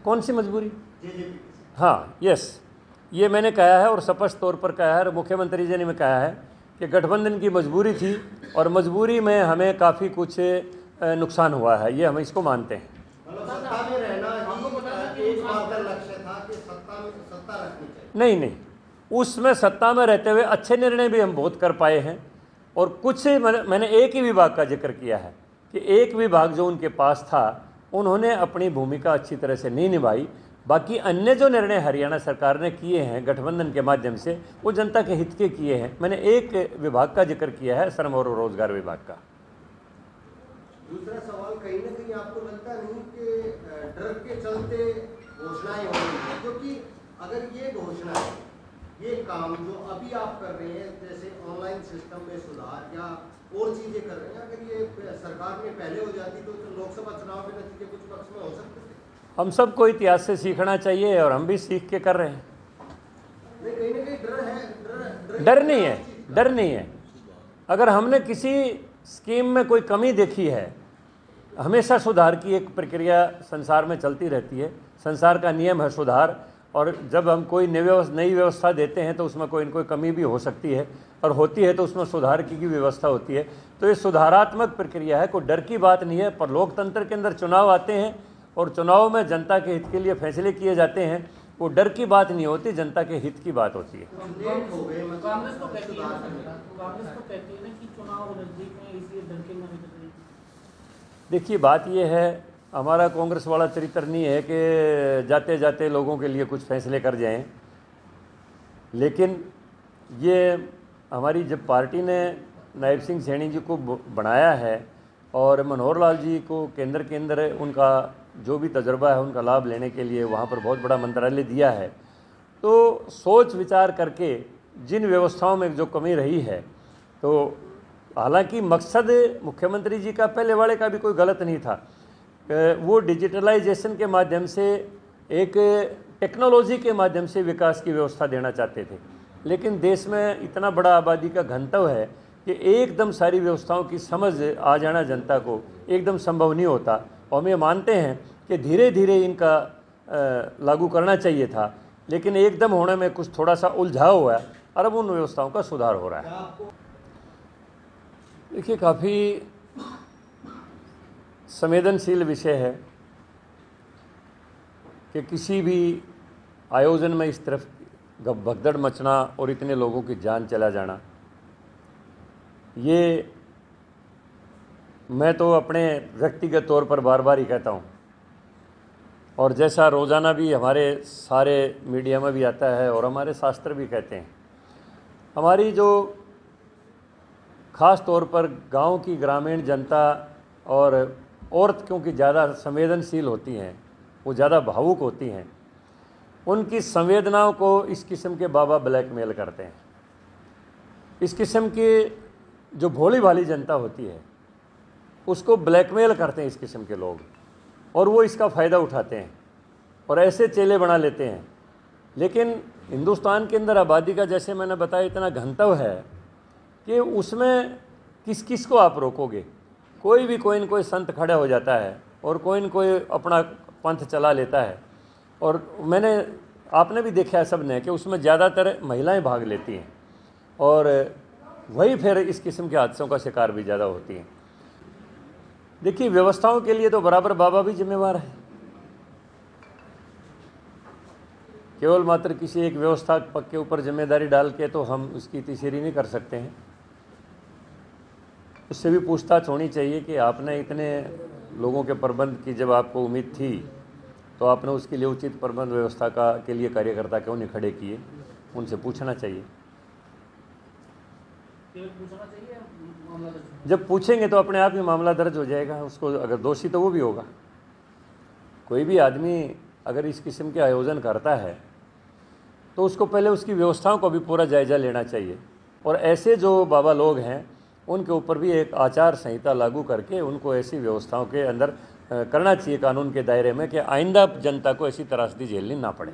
कौन सी मजबूरी? हाँ, यस, ये मैंने कहा है और स्पष्ट तौर पर कहा है और मुख्यमंत्री जी ने भी कहा है कि गठबंधन की मजबूरी थी और मजबूरी में हमें काफ़ी कुछ नुकसान हुआ है, ये हम इसको मानते हैं। सत्ता में रहना ही एकमात्र लक्ष्य था कि सत्ता रखनी चाहिए। नहीं नहीं, उसमें सत्ता में रहते हुए अच्छे निर्णय भी हम बहुत कर पाए हैं और कुछ मैंने एक ही विभाग का जिक्र किया है कि एक विभाग जो उनके पास था उन्होंने अपनी भूमिका अच्छी तरह से नहीं निभाई। बाकी अन्य जो निर्णय हरियाणा सरकार ने किए हैं गठबंधन के माध्यम से वो जनता के हित के किए हैं। मैंने एक विभाग का जिक्र किया है, श्रम और रोजगार विभाग का। दूसरा सवाल, कहीं ना कहीं आपको लगता नहीं कि डर के चलते घोषणाएं हो रही है? क्योंकि अगर ये घोषणा है, ये काम जो अभी आप कर रहे हैं जैसे ऑनलाइन सिस्टम में सुधार या और चीजें कर रहे हैं, अगर ये सरकार में पहले हो जाती तो लोकसभा चुनाव के नतीजे कुछ पक्ष में हो सकते थे। हम सबको इतिहास से सीखना चाहिए और हम भी सीख के कर रहे हैं। नहीं, कहीं ना कहीं डर है? डर नहीं है, डर नहीं है। अगर हमने किसी स्कीम में कोई कमी देखी है, हमेशा सुधार की एक प्रक्रिया संसार में चलती रहती है, संसार का नियम है सुधार। और जब हम कोई नई व्यवस्था देते हैं तो उसमें कोई न कोई कमी भी हो सकती है और होती है तो उसमें सुधार की व्यवस्था होती है। तो ये सुधारात्मक प्रक्रिया है, कोई डर की बात नहीं है। पर लोकतंत्र के अंदर चुनाव आते हैं और चुनाव में जनता के हित के लिए फैसले किए जाते हैं, वो डर की बात नहीं होती, जनता के हित की बात होती है। कांग्रेस तो कहती है ना कि चुनाव नजदीक में इसलिए डर के मारे कर रही है। देखिए, बात ये है, हमारा कांग्रेस वाला चरित्र नहीं है कि जाते जाते लोगों के लिए कुछ फैसले कर जाएं। लेकिन ये हमारी जब पार्टी ने नायब सिंह सैनी जी को बनाया है और मनोहर लाल जी को केंद्र के अंदर उनका जो भी तजुर्बा है उनका लाभ लेने के लिए वहाँ पर बहुत बड़ा मंत्रालय दिया है, तो सोच विचार करके जिन व्यवस्थाओं में जो कमी रही है, तो हालांकि मकसद मुख्यमंत्री जी का पहले वाले का भी कोई गलत नहीं था, वो डिजिटलाइजेशन के माध्यम से एक टेक्नोलॉजी के माध्यम से विकास की व्यवस्था देना चाहते थे। लेकिन देश में इतना बड़ा आबादी का घनत्व है कि एकदम सारी व्यवस्थाओं की समझ आ जाना जनता को एकदम संभव नहीं होता। और हम ये मानते हैं कि धीरे धीरे इनका लागू करना चाहिए था, लेकिन एकदम होने में कुछ थोड़ा सा उलझाव हुआ और अब उन व्यवस्थाओं का सुधार हो रहा है। देखिए, काफ़ी संवेदनशील विषय है कि किसी भी आयोजन में इस तरफ भगदड़ मचना और इतने लोगों की जान चला जाना, ये मैं तो अपने व्यक्तिगत तौर पर बार बार ही कहता हूँ और जैसा रोज़ाना भी हमारे सारे मीडिया में भी आता है और हमारे शास्त्र भी कहते हैं, हमारी जो ख़ास तौर पर गांव की ग्रामीण जनता और औरत क्योंकि ज़्यादा संवेदनशील होती हैं, वो ज़्यादा भावुक होती हैं, उनकी संवेदनाओं को इस किस्म के बाबा ब्लैकमेल करते हैं। इस किस्म की जो भोली भाली जनता होती है उसको ब्लैकमेल करते हैं इस किस्म के लोग और वो इसका फ़ायदा उठाते हैं और ऐसे चेले बना लेते हैं। लेकिन हिंदुस्तान के अंदर आबादी का, जैसे मैंने बताया, इतना घनत्व है कि उसमें किस किस को आप रोकोगे। कोई भी कोई न कोई संत खड़ा हो जाता है और कोई न कोई अपना पंथ चला लेता है। और आपने भी देखा है सब ने कि उसमें ज़्यादातर महिलाएं भाग लेती हैं और वही फिर इस किस्म के हादसों का शिकार भी ज़्यादा होती हैं। देखिए, व्यवस्थाओं के लिए तो बराबर बाबा भी जिम्मेवार है। केवल मात्र किसी एक व्यवस्थापक के ऊपर जिम्मेदारी डाल के तो हम उसकी तीसरी नहीं कर सकते हैं। उससे भी पूछताछ होनी चाहिए कि आपने इतने लोगों के प्रबंध की जब आपको उम्मीद थी तो आपने उसके लिए उचित प्रबंध व्यवस्था के लिए कार्यकर्ता क्यों नहीं खड़े किए, उनसे पूछना चाहिए। जब पूछेंगे तो अपने आप ही मामला दर्ज हो जाएगा। उसको अगर दोषी तो वो भी होगा। कोई भी आदमी अगर इस किस्म के आयोजन करता है तो उसको पहले उसकी व्यवस्थाओं को भी पूरा जायज़ा लेना चाहिए और ऐसे जो बाबा लोग हैं उनके ऊपर भी एक आचार संहिता लागू करके उनको ऐसी व्यवस्थाओं के अंदर करना चाहिए कानून के दायरे में कि आइंदा जनता को ऐसी त्रासदी झेलनी ना पड़े।